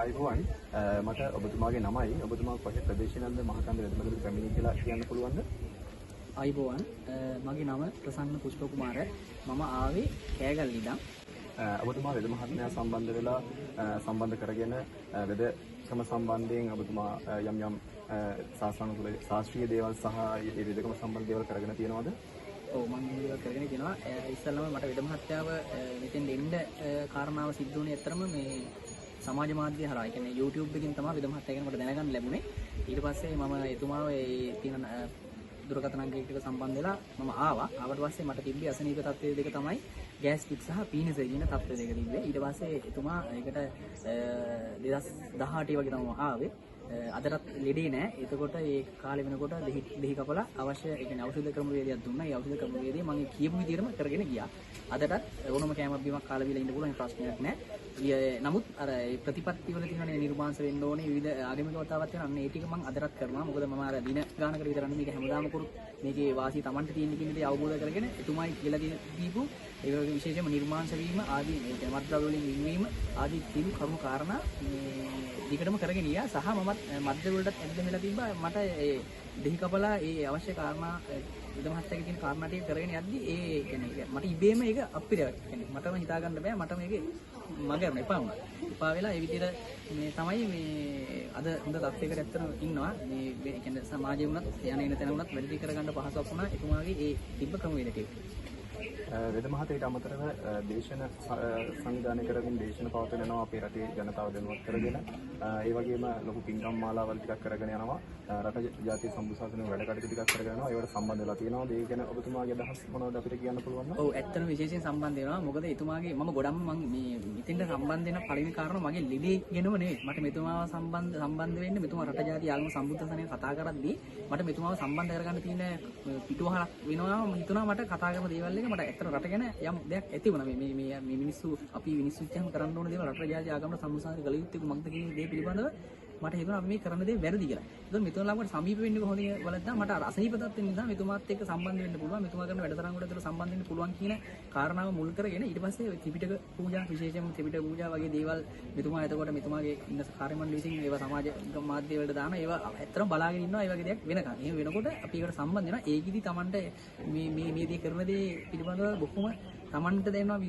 අයිබෝන් මට ඔබතුමාගේ නමයි ඔබතුමා කොහේ ප්‍රදේශනන්ද මහකන්ද වෙදමඩුවේ පැමිණි කියලා කියන්න පුළුවන්ද? අයිබෝන් මගේ නම ප්‍රසන්න පුෂ්ප කුමාර. මම ආවේ කෑගල් ඉඳන්. ඔබතුමා වෙද මහත්මයා සම්බන්ධ වෙලා සම්බන්ධ කරගෙන වෙද සම සම්බන්ධයෙන් ඔබතුමා යම් සාසනුකූල ශාස්ත්‍රීය දේවල් සහ ඒ වෙදකම සම්බන්ධ දේවල් කරගෙන තියෙනවද? ඔව් මම මේක කරගෙන තියෙනවා. ඉස්සෙල්ලාම මට වෙද මහත්යාව මෙතෙන් එන්න කාරණාව සිද්ධ වුණේ ඇත්තරම මේ සමාජ මාධ්‍ය හරහා. ඒ කියන්නේ YouTube එකකින් තමයි වෙද මහත්යා ගැන මට දැනගන්න ලැබුණේ. ඊට පස්සේ මම එතුමාව ඒ තියෙන දුරකථන අංකයකට සම්බන්ධ වෙලා මම ආවා. ආවට පස්සේ මට තිබ්බේ අසනීප තත්ත්වය දෙක තමයි ගෑස්ට්‍රික් සහ පීනස කියන තත්ත්වය දෙක තිබ්බේ. ඊට පස්සේ එතුමා ඒකට 2018 වගේ තමයි ආවේ. අදටත් ලෙඩේ නෑ. එතකොට ඒ කාලේ වෙනකොට දෙහි කපලා අවශ්‍ය ඒ කියන්නේ ඖෂධ ක්‍රමවේදයක් දුන්නා. ඒ ඖෂධ ක්‍රමවේදය මම කියපු විදිහටම කරගෙන ගියා. අදටත් ඕනම කෑමක් බීමක් කාලා බීලා ඉන්න පුළුවන් ප්‍රශ්නයක් නෑ. නමුත් අර ඒ ප්‍රතිපත්ති වල තියෙන නිර්මාංශ වෙන්න ඕනේ විවිධ ආගමික වතාවක් තියෙනවා. අන්න ඒ ටික මම අදටත් කරනවා. මොකද මම අර දින ගානකට විතරක් මේක හැමදාම කරුත් මේකේ වාසිය Tamanට තියෙන කියන දේ අවබෝධ කරගෙන එතුමායි කියලා දීපු ඒක විශේෂයෙන්ම නිර්මාංශ වීම ආදී ඒ කියන්නේ මත්ද්‍රව්‍ය වලින් වින්වීම ආදී තිබු කරුණු කාරණා දිගටම කරගෙන ගියා. සහ මමත් මද්ද වලටත් ඇද්ද වෙලා තිබ්බා. මට ඒ දෙහි කපලා ඒ අවශ්‍ය කාරණා විද මහත්තයාගේ තියෙන කාරණා ටික කරගෙන යද්දි ඒ කියන්නේ මට ඉබේම ඒක අපිරියක්. කියන්නේ මටම හිතා ගන්න බෑ. මට මේක මගරන එපා වුණා. එපා වෙලා ඒ විදිහට මේ තමයි මේ අද හොඳ තත්යකට ඇත්තටම ඉන්නවා. මේ කියන්නේ සමාජයේ වුණත් යන එන තැන වුණත් වැඩි කරගන්න පහසුවක් වුණා. එතුමාගේ ඒ තිබ්බ ක්‍රමවේදකේ. වෙද මහත්තයාට අමතරව දේශන සංවිධානය කරමින් දේශන පවත්වනවා අපේ රටේ ජනතාව දැනුවත් කරගෙන ඒ වගේම ලොකු පින්කම් මාලාවල් ටිකක් කරගෙන යනවා. රට ජාතිය සම්බුසාසන වැඩ කටයුතු ටිකක් කරගෙන යනවා. ඒවට සම්බන්ධ වෙලා තියෙනවා. ඒ ගැන ඔබතුමාගේ අදහස් මොනවද අපිට කියන්න පුළුවන්? ඔව් ඇත්තටම විශේෂයෙන් සම්බන්ධ වෙනවා. මොකද එතුමාගේ මම ගොඩක්ම මම මේ මෙතෙන්ට සම්බන්ධ වෙන පළවෙනි කාරණා මගේ ලිලේ ගෙනව නෙවෙයි. මට මෙතුමාව සම්බන්ධ වෙන්න මෙතුමා රට ජාතිය ආගම සම්බුද්ධසනය කතා කරද්දී මට මෙතුමාව සම්බන්ධ කරගන්න තියෙන පිටුවහලක් වෙනවා. මම හිතුණා මට කතා කරපු දේවල් එක මට ඇත්තට රට ගැන යම් දෙයක් ඇති වුණා. මේ මිනිස්සු අපි මිනිස්සු ඉච්චාම කරන්න ඕන දේවල් රට ජාතිය ආගමට සම්බුද්ධසනය කළ යුත්තේ කුමක්ද කියන දේ පිළිබඳව මට හිතුණා අපි මේ කරන දේ වැරදි කියලා. ඒතකොට මෙතුමා ළඟට සමීප වෙන්නේ කොහොමද බලද්දී මට අසනීප තත්ත්වෙ නිසා මෙතුමාත් එක්ක සම්බන්ධ වෙන්න පුළුවන්. මෙතුමා කරන වැඩතරන් වලට සම්බන්ධ වෙන්න පුළුවන් කියන කාරණාව මුල් කරගෙන ඊට පස්සේ ත්‍රිපිටක පූජා විශේෂයෙන්ම ත්‍රිපිටක පූජා වගේ දේවල් මෙතුමා එතකොට මෙතුමාගේ ඉන්න කාර්ය මණ්ඩලය විසින් ඒවා සමාජ මාධ්‍ය වලට දාන ඒවා ඇත්තටම බලාගෙන ඉන්නවා. ඒ වගේ දෙයක් වෙනකන්. එහෙම වෙනකොට අපි ඒකට සම්බන්ධ වෙනවා. ඒකෙදි Tamanට මේ දේ කරන දේ පිළිබඳව බොහොම Tamanට දැනෙනවා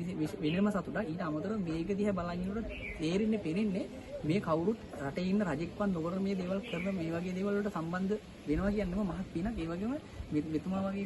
වෙනම සතුටක්. ඊට අමතරව මේක දිහා බලන් ඉන්නකොට තේරෙන්නේ පේන්නේ මේ කවුරුත් රටේ ඉන්න රජෙක්වත් නොකර මේ දේවල් කරන මේ වගේ දේවල් වලට සම්බන්ධ වෙනවා කියන්නම මහත් පිනක්. ඒ වගේම මෙතුමා වගේ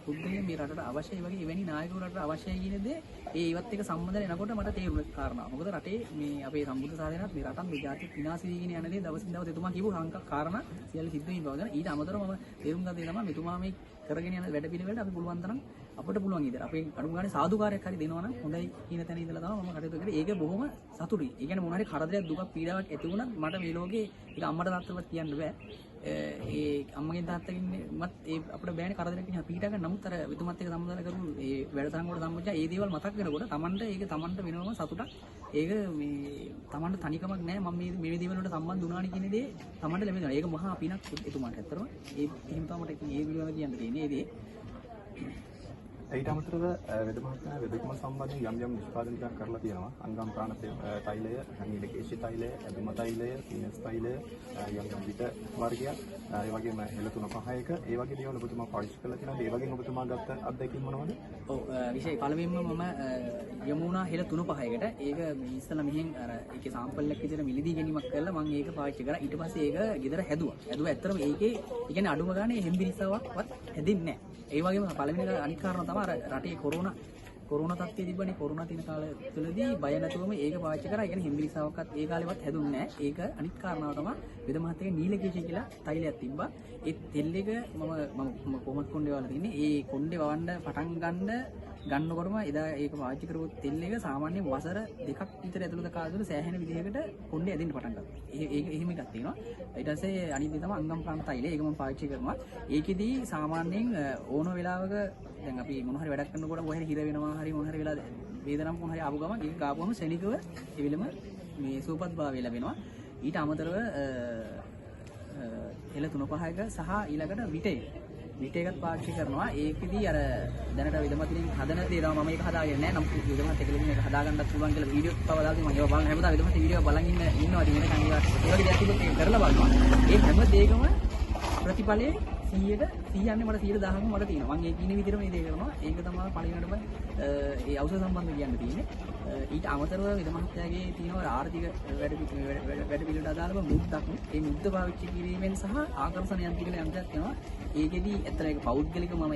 පුද්ගලයන් මේ රටට අවශ්‍යයි වගේ එවැනි නායකවරු රටට අවශ්‍යයි කියන දේ ඒවත් එක්ක සම්බන්ධ වෙනකොට මට තේරුණ කාරණා. මොකද රටේ මේ අපේ සම්බුද්ධ සාසනයත් මේ රටත් මේ ජාතිය විනාශ වීගෙන යන දේ දවසින් දවස එතුමා කියපු කාරණා සියල්ල සිද්ධ වීම බව ගැන ඊට අමතරව මම තේරුම් ගන්න දේ තමයි මෙතුමා මේ කරගෙන යන වැඩ පිළිවෙලට අපි පුළුවන් තරම් අපිට පුළුවන් ඉතින් අපි අඩු ගානේ සාදුකාරයක් හරි දෙනවා නම් හොඳයි කියන තැන ඉඳලා තමයි මම කටයුතු කරේ. ඒක බොහොම සතුටුයි. ඒ කියන්නේ මොන හරි කරදරයක් දුකක් පීඩාවක් ඇති වුණත් මට මේ ලෝකේ ඒක අම්මට තාත්තටවත් කියන්න බෑ. ඒ අම්මගෙන් තාත්තගෙන් මත් ඒ අපිට බෑනේ කරදරයක් කියන පීඩා ගන්න. නමුත් අර විතුමත් එක්ක සම්බන්ධ කරපු ඒ වැඩසටහන් වල සම්බන්ධ ඒ දේවල් මතක් වෙනකොට Tamanට වෙනවම සතුටක්. ඒක මේ Tamanට තනිකමක් නෑ. මම මේ දේවල් වලට සම්බන්ධ වුණානි කියන දේ Tamanට ලැබෙනවා. ඒක මහා පිනක් එතුමාට ඇත්තටම. ඒ එහෙම තමයි මට මේ පිළිවෙල කියන්න තියෙන්නේ. ඒ දේ ඊට අමතරව වෙද මහත්මයා වෙදකම සම්බන්ධයෙන් යම් නිෂ්පාදන ටිකක් කරලා තියෙනවා. අංගම් ප්‍රාණ තෛලය, නීලකේශී තෛලය, ඇදුම තෛලය, පීනස් තෛලය, යම් විට වර්ගයක්, ඒ වගේම හෙළ 3-5ක ඒ වගේ දේවල් ඔබතුමා පාවිච්චි කරලා තියෙනවා. ඒ වගේම ඔබතුමා ගත්ත අත්දැකීම් මොනවද? ඔව් විශේෂ පළවෙනිම මම යමු වුණා හෙළ 3-5කට. ඒක ඉස්සලා මෙහෙන් අර ඒකේ සාම්පල් එකක් විතර මිලදී ගැනීමක් කරලා මම ඒක පාවිච්චි කරා. ඊට පස්සේ ඒක ගෙදර හැදුවා. ඇත්තටම ඒකේ ඒ කියන්නේ අඩුම ගානේ හෙම්බිරිස්සාවක්වත් හැදෙන්නේ නැහැ. ඒ වගේම පළවෙනි අනිත් කාරණා තමයි රටේ කොරෝනා තත්ත්වය තිබ්බනේ. කොරෝනා තියෙන කාලය තුළදී බය නැතුවම ඒක පාවිච්චි කරා. ඒ කියන්නේ හිම්බිරිස්සාවක්වත් ඒ කාලෙවත් හැදුන්නේ නැහැ. ඒක අනිත් කාරණාව තමයි වෙද මහත්තයාගේ නීලකේශී කියලා තෛලයක් තිබ්බා. ඒ තෙල් එක මම කොහොමද කොණ්ඩේ වල තින්නේ. ඒ කොණ්ඩේ වවන්න පටන් ගන්නකොටම එදා ඒක පාවිච්චි කරපු තෙල් එක සාමාන්‍ය වසර 2ක් විතර ඇතුළත කාලෙකට සෑහෙන විදිහකට කොණ්ඩේ ඇදෙන්න පටන් ගත්තා. එහෙම එකක් තියෙනවා. ඊට පස්සේ අනිත් දේ තමයි අංගම් ප්‍රාණ තෛලය. ඒක මම පාවිච්චි කරනවා. ඒකෙදි සාමාන්‍යයෙන් ඕන වෙලාවක දැන් අපි මොන හරි වැඩක් කරනකොට කොහේ හිර වෙනවා හරි මොන හරි වෙලා වේදනාවක් මොන හරි ආපු ගමන් ඒක ගාපුවම ශනිකව එවිලම මේ සූපත් භාවය ලැබෙනවා. ඊට අමතරව හෙළ 3-5ක සහ ඊළඟට විටේ විට එකක් පාවිච්චි කරනවා. ඒකෙදී අර දැනට විදමතින් හදන දේ තමයි මම ඒක හදාගෙන නැහැ. නම් විදමත් එකලකින් මේක හදාගන්නත් පුළුවන් කියලා වීඩියෝ එකක් පවා දාලා තියෙනවා. ඒවා බලන්න හැමදාම විදමත් වීඩියෝ බලන් ඉන්නවා. ඉතින් වෙන කණිවා ඒ වගේ දෙයක් තිබුත් ඒක කරලා බලනවා. ඒ හැම දෙයකම ප්‍රතිඵලයේ 100ට මට 110ක්ම මට තියෙනවා. මම ඒ කියන විදිහට මේ දේ කරනවා. ඒක තමයි පළවෙනිම ඒ ඖෂධ සම්බන්ධ කියන්න තියෙන්නේ. ඊට අමතරව විදමහත්යාගේ තියෙනවා ආර්ථික වැඩ පිළිවෙලට අදාළව මුද්දක්. ඒ මුද්ද පාවිච්චි කිරීමෙන් සහ ආකර්ෂණයන් කියලා යම්යක් වෙනවා. ඒකෙදි ඇත්තට ඒක පෞද්ගලික මම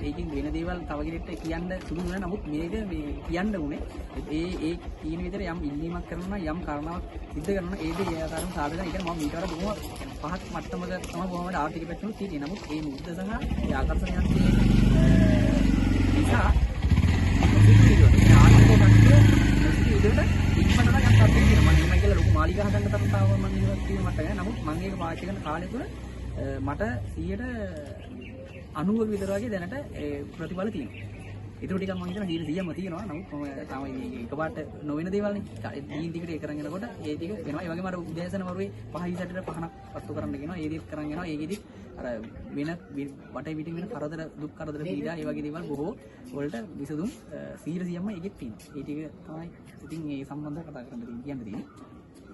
ඒකෙන් වෙන දේවල් තව කෙනෙක්ට කියන්න සුදුසු නැහැ. නමුත් මේක මේ කියන්න උනේ ඒ කියන විදිහට යම් ඉල්ලීමක් කරනවා යම් කාරණාවක් සිද්ධ කරනවා ඒ දේ ඒ ආකාරයෙන් සාධක. ඒ කියන්නේ මම මීට වඩා බොහොම පහත් මට්ටමක තමයි බොහොම ආර්ථික පැත්තෙත් තියෙන්නේ. නමුත් මේ මුද්ද සහ ඒ ආකර්ෂණයන් නිසා මාලිගා හදන්න තරම් තාම මම ඉවත් කිව්ව මට නෑ. නමුත් මම ඒක පාවිච්චි කරන කාලය තුළ මට 90ක විතර වගේ දැනට ප්‍රතිඵල තියෙනවා. ඒක ටිකක් මම හිතන 100ම තියෙනවා. නමුත් මම තාම එකපාරට නොවන දේවල්නේ. දීන් ටිකට ඒක කරන් යනකොට ඒ ටික වෙනවා. ඒ වගේම අර උදෑසන වරුවේ 5:20ට පහනක් පත්තු කරන්න කියනවා. ඒ දේත් කරන් යනවා. ඒකෙදි අර වෙන වටේ පිටින් වෙන කරදර දුක් කරදර පීඩා ඒ වගේ දේවල් බොහෝ වලට විසඳුම් 100%ම ඒකෙත් තියෙනවා. ඒ ටික තමයි ඉතින් මේ සම්බන්ධව කතා කරන්න තියෙන්නේ.